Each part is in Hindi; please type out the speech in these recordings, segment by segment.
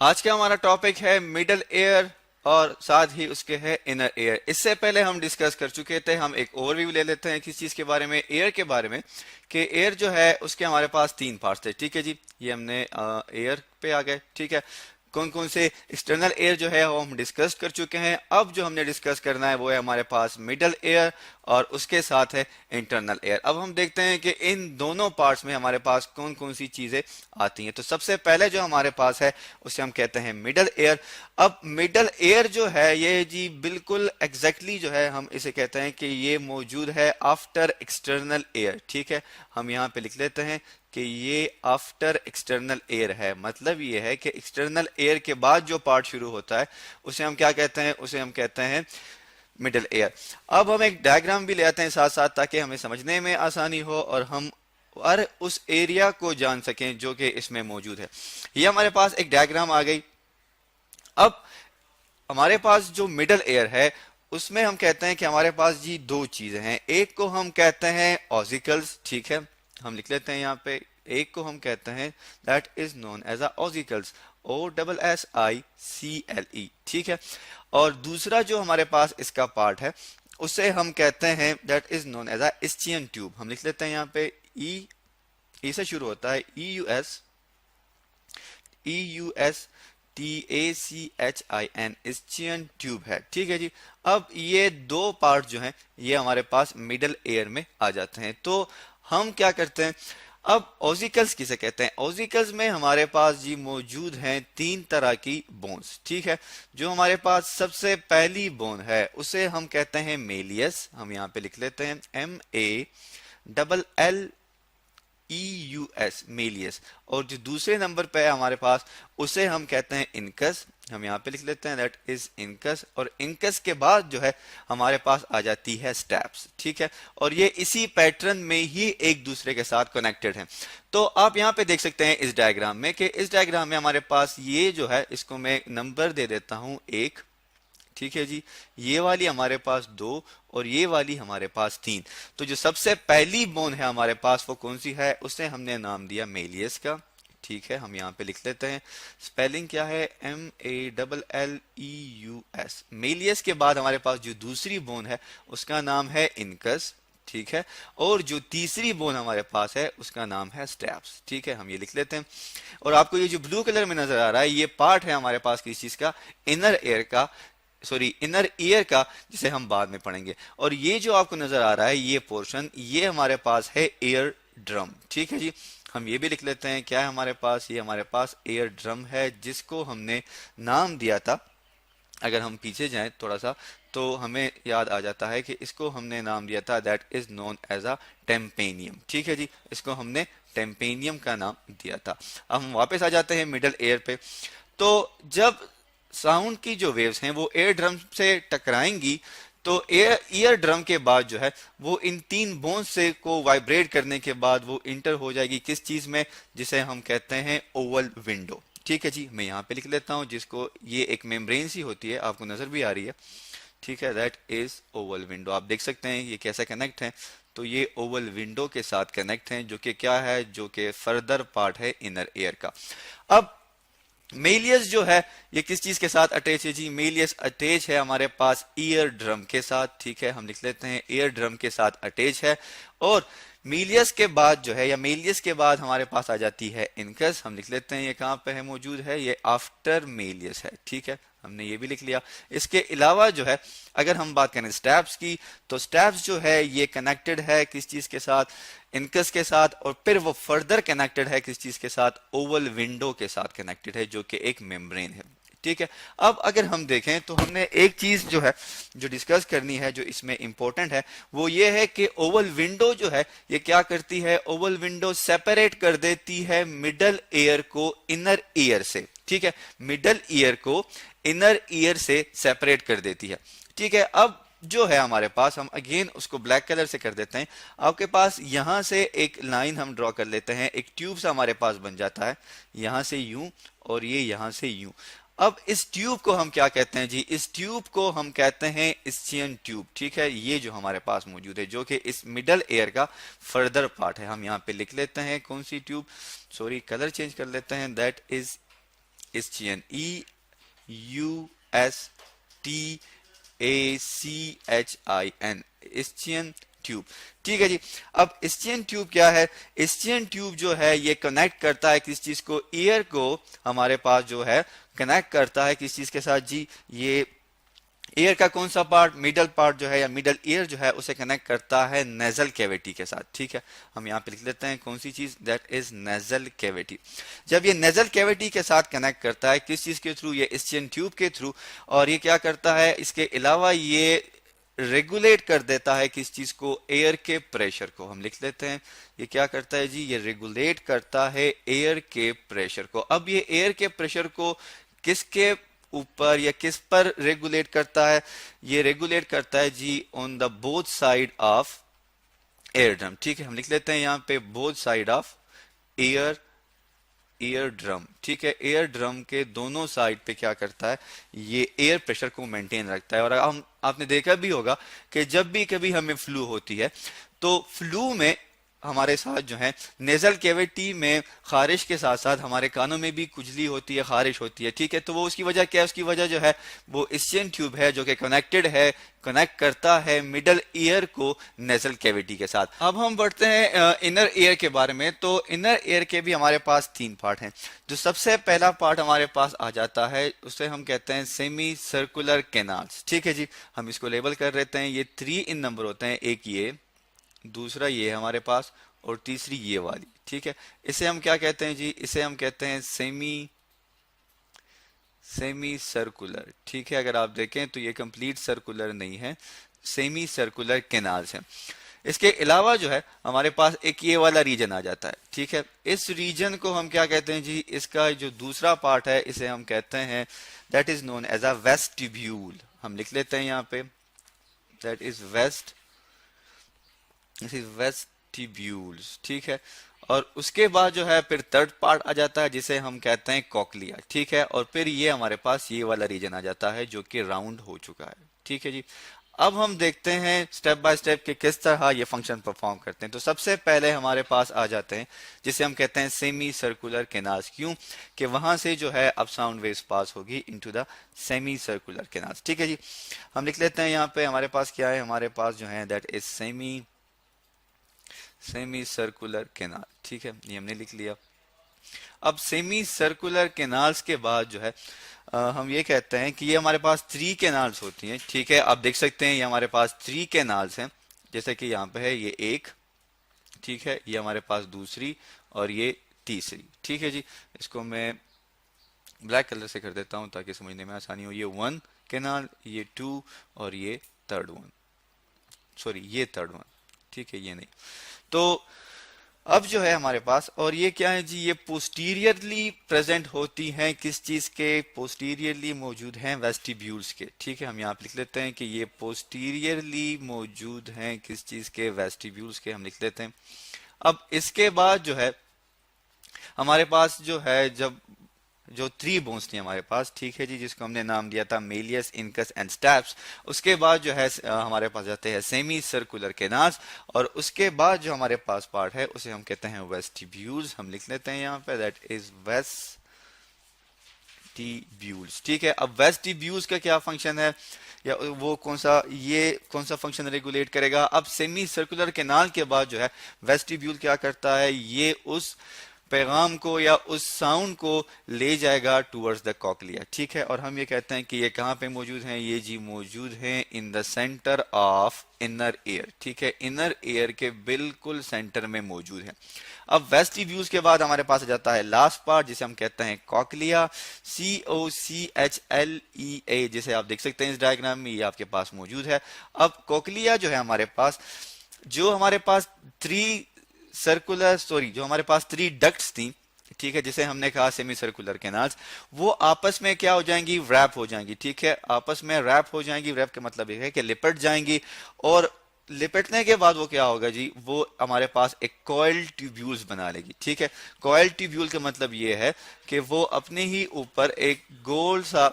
आज का हमारा टॉपिक है मिडल एयर और साथ ही उसके है इनर एयर। इससे पहले हम डिस्कस कर चुके थे, हम एक ओवरव्यू ले लेते हैं किस चीज के बारे में, एयर के बारे में, कि एयर जो है उसके हमारे पास तीन पार्ट्स थे। ठीक है जी, ये हमने एयर पे आ गए। ठीक है, कौन कौन से एक्सटर्नल एयर जो है वो हम डिस्कस कर चुके हैं। अब जो हमने डिस्कस करना है वो है हमारे पास मिडल एयर और उसके साथ है इंटरनल एयर। अब हम देखते हैं कि इन दोनों पार्ट्स में हमारे पास कौन कौन सी चीजें आती हैं। तो सबसे पहले जो हमारे पास है उसे हम कहते हैं मिडल एयर। अब मिडल एयर जो है ये जी बिल्कुल एग्जैक्टली जो है हम इसे कहते हैं कि ये मौजूद है आफ्टर एक्सटर्नल एयर। ठीक है, हम यहाँ पे लिख लेते हैं कि ये आफ्टर एक्सटर्नल एयर है। मतलब ये है कि एक्सटर्नल एयर के बाद जो पार्ट शुरू होता है उसे हम क्या कहते हैं, उसे हम कहते हैं मिडल एयर। अब हम एक डायग्राम भी ले आते हैं साथ साथ ताकि हमें समझने में आसानी हो और हम हर उस एरिया को जान सकें जो कि इसमें मौजूद है। ये हमारे पास एक डायग्राम आ गई। अब हमारे पास जो मिडल एयर है उसमें हम कहते हैं कि हमारे पास जी दो चीजें हैं। एक को हम कहते हैं ऑसिकल्स। ठीक है, हम लिख लेते हैं यहाँ पे, एक को हम कहते हैं that is known as a ossicles, OSSICLE। ठीक है, और दूसरा जो हमारे पास इसका पार्ट है उसे हम कहते हैं that is known as a eustachian tube. हम लिख लेते हैं यहाँ पे ई से शुरू होता है, EUSTACHIN, इस्चियन ट्यूब है। ठीक है जी, अब ये दो पार्ट जो हैं ये हमारे पास मिडल एयर में आ जाते हैं। तो हम क्या करते हैं, अब ऑसिकल्स किसे कहते हैं? ऑसिकल्स में हमारे पास जी मौजूद हैं तीन तरह की बोन्स। ठीक है, जो हमारे पास सबसे पहली बोन है उसे हम कहते हैं मेलियस। हम यहाँ पे लिख लेते हैं MELLEUS, मेलियस। और जो दूसरे नंबर पे है हमारे पास उसे हम कहते हैं इनकस। हम यहाँ पे लिख लेते हैं दैट इज इनकस। और इनकस के बाद जो है हमारे पास आ जाती है स्टेप्स। ठीक है, और ये इसी पैटर्न में ही एक दूसरे के साथ कनेक्टेड हैं। तो आप यहाँ पे देख सकते हैं इस डायग्राम में कि इस डायग्राम में हमारे पास ये जो है इसको मैं नंबर दे देता हूँ 1। ठीक है जी, ये वाली हमारे पास 2 और ये वाली हमारे पास 3। तो जो सबसे पहली बोन है हमारे पास वो कौन सी है, उसे हमने नाम दिया मेलियस का। ठीक है, हम यहाँ पे लिख लेते हैं, स्पेलिंग क्या है, MALLEUS। मेलियस के बाद हमारे पास जो दूसरी बोन है उसका नाम है इनकस। ठीक है, और जो तीसरी बोन हमारे पास है उसका नाम है स्टेप्स। ठीक है, हम ये लिख लेते हैं। और आपको ये जो ब्लू कलर में नजर आ रहा है ये पार्ट है हमारे पास किस चीज का, इनर एयर का, सॉरी इनर ईयर का, जिसे हम बाद में पढ़ेंगे। और ये जो आपको नजर आ रहा है ये पोर्शन, ये हमारे पास है एयर ड्रम। ठीक है जी, हम ये भी लिख लेते हैं, क्या है हमारे पास, ये हमारे पास एयर ड्रम है जिसको हमने नाम दिया था। अगर हम पीछे जाएं थोड़ा सा तो हमें याद आ जाता है कि इसको हमने नाम दिया था that is known as a tympanum. ठीक है जी, इसको हमने टेम्पेनियम का नाम दिया था। अब हम वापस आ जाते हैं मिडल एयर पे। तो जब साउंड की जो वेव्स हैं वो एयर ड्रम से टकराएंगी तो ईयर ड्रम के बाद जो है वो इन तीन बोन्स से को वाइब्रेट करने के बाद वो इंटर हो जाएगी किस चीज में, जिसे हम कहते हैं ओवल विंडो। ठीक है जी, मैं यहाँ पे लिख लेता हूँ जिसको, ये एक मेम्ब्रेन सी होती है, आपको नजर भी आ रही है। ठीक है, दैट इज ओवल विंडो। आप देख सकते हैं ये कैसे कनेक्ट है। तो ये ओवल विंडो के साथ कनेक्ट हैं जो कि क्या है, जो कि फर्दर पार्ट है इनर एयर का। अब मेलियस जो है ये किस चीज के साथ अटैच है जी, मेलियस अटैच है हमारे पास ईयर ड्रम के साथ। ठीक है, हम लिख लेते हैं ईयर ड्रम के साथ अटैच है। और मेलियस के बाद जो है, या मेलियस के बाद हमारे पास आ जाती है इनकस। हम लिख लेते हैं ये कहाँ पे है मौजूद है, ये आफ्टर मेलियस है। ठीक है, हमने ये भी लिख लिया। इसके अलावा जो है अगर हम बात करें स्टेप्स की, तो स्टेप्स जो है ये कनेक्टेड है किस चीज के साथ, इनकस के साथ। और फिर वो फर्दर कनेक्टेड है किस चीज के साथ, ओवल विंडो के साथ कनेक्टेड है जो कि एक मेम्ब्रेन है। ठीक है, अब अगर हम देखें तो हमने एक चीज जो है जो डिस्कस करनी है जो इसमें इंपॉर्टेंट है वो ये है कि ओवल विंडो जो है ये क्या करती है, ओवल विंडो सेपरेट कर देती है मिडल ईयर को इनर ईयर से। ठीक है, मिडल ईयर को इनर ईयर से सेपरेट कर देती है। ठीक है, अब जो है हमारे पास, हम अगेन उसको ब्लैक कलर से कर देते हैं। आपके पास यहां से एक लाइन हम ड्रॉ कर लेते हैं, एक ट्यूब सा हमारे पास बन जाता है, यहां से यूं और ये यहां से यूं। अब इस ट्यूब को हम क्या कहते हैं जी, इस ट्यूब को हम कहते हैं इस्चियन ट्यूब। ठीक है, ये जो हमारे पास मौजूद है जो कि इस मिडल एयर का फर्दर पार्ट है। हम यहाँ पे लिख लेते हैं कौन सी ट्यूब, सॉरी कलर चेंज कर लेते हैं, दैट इज इस्चियन, EUSTACHIN, इस्चियन ट्यूब। ठीक है जी। अब इस्चियन ट्यूब क्या है? इस्चियन ट्यूब जो है ये कनेक्ट करता है किस चीज को? ईयर को हमारे पास जो है कनेक्ट करता है किस चीज के साथ जी? ये ईयर का कौन सा पार्ट? मिडल पार्ट जो है या मिडल ईयर जो है उसे कनेक्ट करता है नेजल कैविटी के साथ। ठीक है, हम यहाँ पे लिख लेते हैं कौन सी चीज? That is nasal cavity. जब ये नेजल कैविटी के साथ कनेक्ट करता है किस चीज के थ्रू? ये इस्चियन ट्यूब के थ्रू। और ये क्या करता है? इसके अलावा ये रेगुलेट कर देता है किस चीज को? एयर के प्रेशर को। हम लिख लेते हैं ये क्या करता है जी? ये रेगुलेट करता है एयर के प्रेशर को। अब ये एयर के प्रेशर को किसके ऊपर या किस पर रेगुलेट करता है? ये रेगुलेट करता है जी on the both side of eardrum. ठीक है, हम लिख लेते हैं यहाँ पे both side of eardrum. ठीक है, एयर ड्रम के दोनों साइड पे क्या करता है? ये एयर प्रेशर को मेंटेन रखता है। और हम आपने देखा भी होगा कि जब भी कभी हमें फ्लू होती है तो फ्लू में हमारे साथ जो है नेजल कैविटी में खारिश के साथ साथ हमारे कानों में भी खुजली होती है, खारिश होती है। ठीक है, तो वो उसकी वजह क्या है? उसकी वजह जो है वो इस्चियन ट्यूब है जो कि कनेक्टेड है, कनेक्ट करता है मिडल ईयर को नेजल कैविटी के साथ। अब हम बढ़ते हैं इनर ईयर के बारे में। तो इनर ईयर के भी हमारे पास 3 पार्ट हैं। जो सबसे पहला पार्ट हमारे पास आ जाता है उसे हम कहते हैं सेमी सर्कुलर कैनाल्स। ठीक है जी, हम इसको लेबल कर लेते हैं। ये 3 इन नंबर होते हैं, एक ये, दूसरा ये हमारे पास, और तीसरी ये वाली। ठीक है, इसे हम क्या कहते हैं जी? इसे हम कहते हैं सेमी सर्कुलर। ठीक है, अगर आप देखें तो ये कंप्लीट सर्कुलर नहीं है, सेमी सर्कुलर कैनाल्स हैं। इसके अलावा जो है हमारे पास एक ये वाला रीजन आ जाता है। ठीक है, इस रीजन को हम क्या कहते हैं जी? इसका जो दूसरा पार्ट है इसे हम कहते हैं that is known as a vestibule. हम लिख लेते हैं यहाँ पे दैट इज वेस्टिब्यूल्स। ठीक है, और उसके बाद जो है फिर थर्ड पार्ट आ जाता है जिसे हम कहते हैं कॉकलिया। ठीक है, और फिर ये हमारे पास ये वाला रीजन आ जाता है जो कि राउंड हो चुका है। ठीक है जी। अब हम देखते हैं स्टेप बाय स्टेप कि किस तरह ये फंक्शन परफॉर्म करते हैं। तो सबसे पहले हमारे पास आ जाते हैं जिसे हम कहते हैं सेमी सर्कुलर कैनाल्स। क्यों? कि वहां से जो है अब साउंड वेव्स पास होगी into the semi circular canals. ठीक है जी, हम लिख लेते हैं यहाँ पे हमारे पास क्या है? हमारे पास जो है that is semi circular canal. ठीक है, ये हमने लिख लिया। अब सेमी सर्कुलर कैनाल्स के बाद जो है हम ये कहते हैं कि ये हमारे पास 3 कैनाल्स होती हैं। ठीक है, आप देख सकते हैं ये हमारे पास 3 कैनाल्स हैं, जैसे कि यहाँ पे है ये एक, ठीक है, ये हमारे पास दूसरी और ये तीसरी। ठीक है जी, इसको मैं ब्लैक कलर से कर देता हूँ ताकि समझने में आसानी हो। ये 1 कैनाल, ये 2 और ये थर्ड वन, सॉरी ये थर्ड वन। ठीक है, ये नहीं। तो अब जो है हमारे पास, और ये क्या है जी? ये पोस्टीरियरली प्रेजेंट होती हैं किस चीज के? पोस्टीरियरली मौजूद हैं वेस्टिब्यूल्स के। ठीक है, हम यहाँ पे लिख लेते हैं कि ये पोस्टीरियरली मौजूद हैं किस चीज के? वेस्टिब्यूल्स के। हम लिख लेते हैं। अब इसके बाद जो है हमारे पास जो है जो 3 बोन्स थी हमारे पास, ठीक है जी, जिसको हमने नाम दिया था मेलियस, इनकस एंड स्टैप्स। उसके बाद जो है हमारे पास जाते हैं सेमी सर्कुलर कैनाल्स, और उसके बाद जो हमारे पास पार्ट है उसे हम कहते हैं वेस्टिब्यूल्स। हम लिख लेते हैं यहाँ पे दैट इज वेस्टिब्यूल्स। ठीक है, अब वेस्टिब्यूल्स का क्या फंक्शन है या वो कौन सा फंक्शन रेगुलेट करेगा? अब सेमी सर्कुलर कैनाल के बाद जो है वेस्टिब्यूल क्या करता है? ये उस पैगाम को या उस साउंड को ले जाएगा टूवर्ड्स द कॉकलिया। ठीक है, और हम ये कहते हैं कि ये कहाँ पे मौजूद हैं? ये जी मौजूद हैं in the centre of inner ear. ठीक है, इनर ईयर के बिल्कुल सेंटर में मौजूद हैं। अब वेस्टिब्यूल्स के बाद हमारे पास आ जाता है लास्ट पार्ट जिसे हम कहते हैं कॉकलिया, COCHLEA, जिसे आप देख सकते हैं इस डायग्राम में, ये आपके पास मौजूद है। अब कॉकलिया जो है हमारे पास 3 डक्ट्स थी, ठीक है, जिसे हमने कहा सेमी सर्कुलर कैनाल्स, वो आपस में क्या हो जाएंगी? रैप हो जाएंगी। ठीक है, आपस में रैप हो जाएंगी। रैप का मतलब ये है कि लिपट जाएंगी, और लिपटने के बाद वो क्या होगा जी? वो हमारे पास एक कॉइल ट्यूब्यूल्स बना लेगी। ठीक है, कॉइल ट्यूब्यूल का मतलब ये है कि वो अपने ही ऊपर एक गोल सा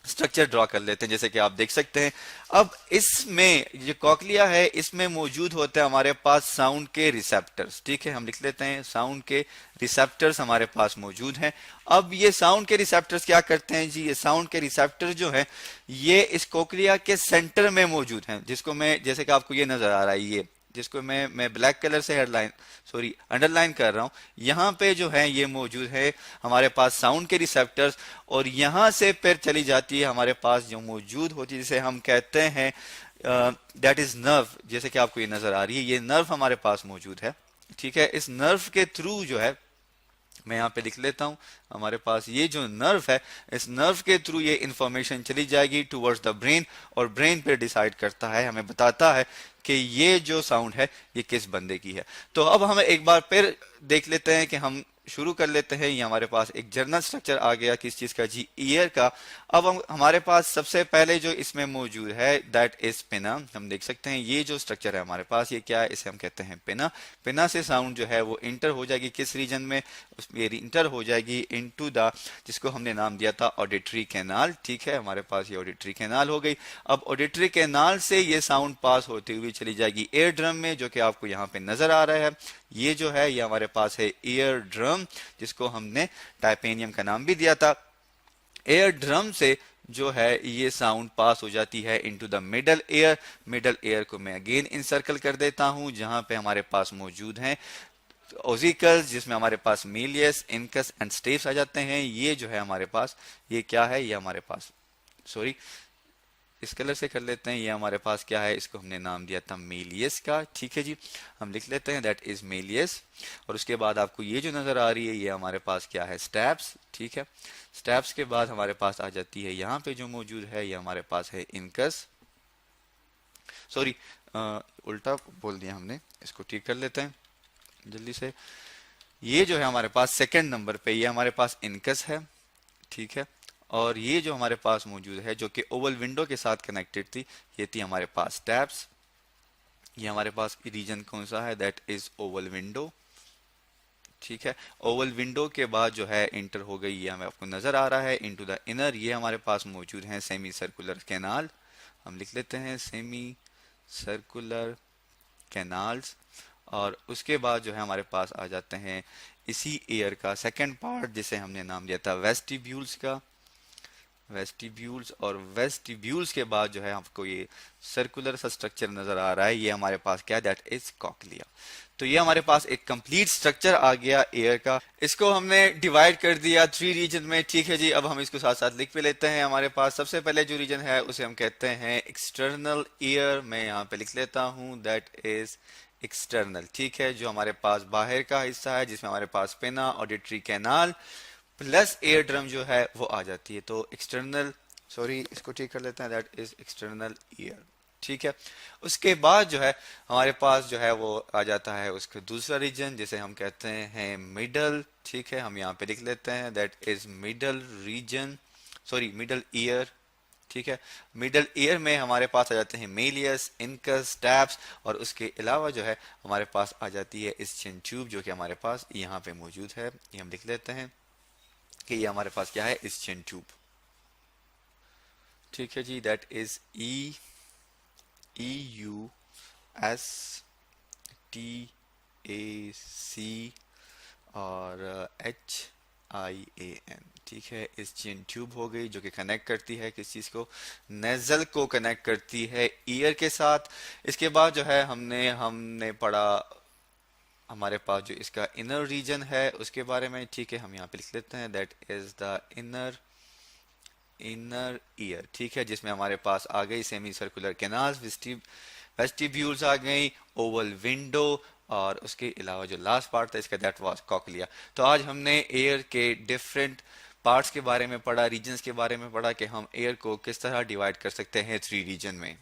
स्ट्रक्चर ड्रॉ कर लेते हैं, जैसे कि आप देख सकते हैं। अब इसमें जो कॉकलिया है इसमें मौजूद होते हैं हमारे पास साउंड के रिसेप्टर्स, ठीक है, हम लिख लेते हैं साउंड के रिसेप्टर्स हमारे पास मौजूद हैं। अब ये साउंड के रिसेप्टर्स क्या करते हैं जी, ये साउंड के रिसेप्टर जो है ये इस कोकलिया के सेंटर में मौजूद हैं, जिसको मैं, जैसे कि आपको ये नजर आ रहा है, ये जिसको मैं ब्लैक कलर से हेडलाइन सॉरी अंडरलाइन कर रहा हूं, यहाँ पे जो है ये मौजूद है हमारे पास साउंड के रिसेप्टर्स। और यहाँ से फिर चली जाती है हमारे पास जो मौजूद होती है, जिसे हम कहते हैं दैट इज नर्व, जैसे कि आपको ये नजर आ रही है, ये नर्व हमारे पास मौजूद है, ठीक है। इस नर्व के थ्रू जो है, मैं यहाँ पे लिख लेता हूं, हमारे पास ये जो नर्व है, इस नर्व के थ्रू ये इंफॉर्मेशन चली जाएगी टुवर्ड्स द ब्रेन, और ब्रेन पे डिसाइड करता है, हमें बताता है कि ये जो साउंड है ये किस बंदे की है। तो अब हम एक बार फिर देख लेते हैं कि हम शुरू कर लेते हैं। ये हमारे पास एक जर्नल स्ट्रक्चर आ गया किस चीज का जी, ईयर का। अब हम हमारे पास सबसे पहले जो इसमें मौजूद है दैट इज पिना। हम देख सकते हैं ये जो स्ट्रक्चर है हमारे पास, ये क्या है, इसे हम कहते हैं पिना। पिना से साउंड जो है वो इंटर हो जाएगी किस रीजन में, उसमें इंटर हो जाएगी इनटू द, जिसको हमने नाम दिया था ऑडिटरी कैनाल, ठीक है। हमारे पास ये ऑडिटरी कैनाल हो गई। अब ऑडिटरी कैनाल से ये साउंड पास होती हुई चली जाएगी ईयर ड्रम में, जो कि आपको यहाँ पे नजर आ रहा है। ये जो है ये हमारे पास है ईयर ड्रम, जिसको हमने टाइपेनियम का नाम भी दिया था। एयर ड्रम से जो है ये साउंड पास हो जाती है into the middle air. Middle air को मैं अगेन इंसर्कल कर देता हूं, जहां पे हमारे पास मौजूद हैं ओजिकल्स, जिसमें हमारे पास मीलियस, इनकस एंड स्टेप्स आ जाते हैं। ये जो है हमारे पास, ये क्या है, ये हमारे पास सॉरी इस कलर से कर लेते हैं, ये हमारे पास क्या है, इसको हमने नाम दिया था मेलियस का, ठीक है जी। हम लिख लेते हैं दैट इज मेलियस। और उसके बाद आपको ये जो नजर आ रही है ये हमारे पास क्या है, स्टेप्स, ठीक है। स्टेप्स के बाद हमारे पास आ जाती है यहाँ पे जो मौजूद है, ये हमारे पास है इनकस, सॉरी उल्टा बोल दिया हमने, इसको ठीक कर लेते हैं जल्दी से। ये जो है हमारे पास सेकंड नंबर पे ये हमारे पास इनकस है, ठीक है। और ये जो हमारे पास मौजूद है जो कि ओवल विंडो के साथ कनेक्टेड थी, ये थी हमारे पास टैब्स। ये हमारे पास रीजन कौन सा है, दैट इज ओवल विंडो, ठीक है। ओवल विंडो के बाद जो है इंटर हो गई, ये हमें आपको नजर आ रहा है इनटू द इनर। ये हमारे पास मौजूद है सेमी सर्कुलर कैनाल, हम लिख लेते हैं सेमी सर्कुलर कैनाल्स। और उसके बाद जो है हमारे पास आ जाते हैं इसी एयर का सेकंड पार्ट, जिसे हमने नाम दिया था वेस्टिब्यूल्स का, वेस्टिब्यूल्स। और वेस्टिब्यूल्स के बाद जो है आपको ये सर्कुलर सा स्ट्रक्चर नजर आ रहा है, ये हमारे पास क्या है, दैट इज कॉकलिया। तो ये हमारे पास एक कंप्लीट स्ट्रक्चर आ गया एयर का। इसको हमने डिवाइड कर दिया 3 रीजन में, ठीक है जी। अब हम इसको साथ साथ लिख भी लेते हैं। हमारे पास सबसे पहले जो रीजन है उसे हम कहते हैं एक्सटर्नल ईयर, मैं यहाँ पे लिख लेता हूँ दैट इज एक्सटर्नल, ठीक है। जो हमारे पास बाहर का हिस्सा है, जिसमें हमारे पास पिना, auditory canal plus air drum जो है वो आ जाती है। तो एक्सटर्नल, सॉरी इसको ठीक कर लेते हैं, दैट इज एक्सटर्नल ईयर, ठीक है। उसके बाद जो है हमारे पास जो है वो आ जाता है उसका दूसरा रीजन, जिसे हम कहते हैं मिडल, ठीक है। हम यहाँ पे लिख लेते हैं that is middle region, sorry middle ear, ठीक है। मिडल ईयर में हमारे पास आ जाते हैं मेलियस, इनकस, टैप्स। और उसके अलावा जो है हमारे पास आ जाती है इसचिन ट्यूब, जो कि हमारे पास यहाँ पे मौजूद है। ये हम लिख लेते हैं कि ये हमारे पास क्या है, इसचिन ट्यूब, ठीक है जी। दैट इज EUSTAC और HIAN, ठीक है। इसचिन ट्यूब हो गई, जो कि कनेक्ट करती है किस चीज को, नेजल को कनेक्ट करती है ईयर के साथ। इसके बाद जो है हमने पढ़ा हमारे पास जो इसका इनर रीजन है उसके बारे में, ठीक है। हम यहाँ पे लिख लेते हैं that is the inner ear, ठीक है। जिसमें हमारे पास आ गई सेमी सर्कुलर कैनाल्स, वेस्टिब्यूल्स आ गई, ओवल विंडो, और उसके अलावा जो लास्ट पार्ट था इसका दैट वाज कॉकलिया। तो आज हमने एयर के डिफरेंट पार्ट्स के बारे में पढ़ा, रीजन्स के बारे में पढ़ा कि हम एयर को किस तरह डिवाइड कर सकते हैं 3 रीजन में।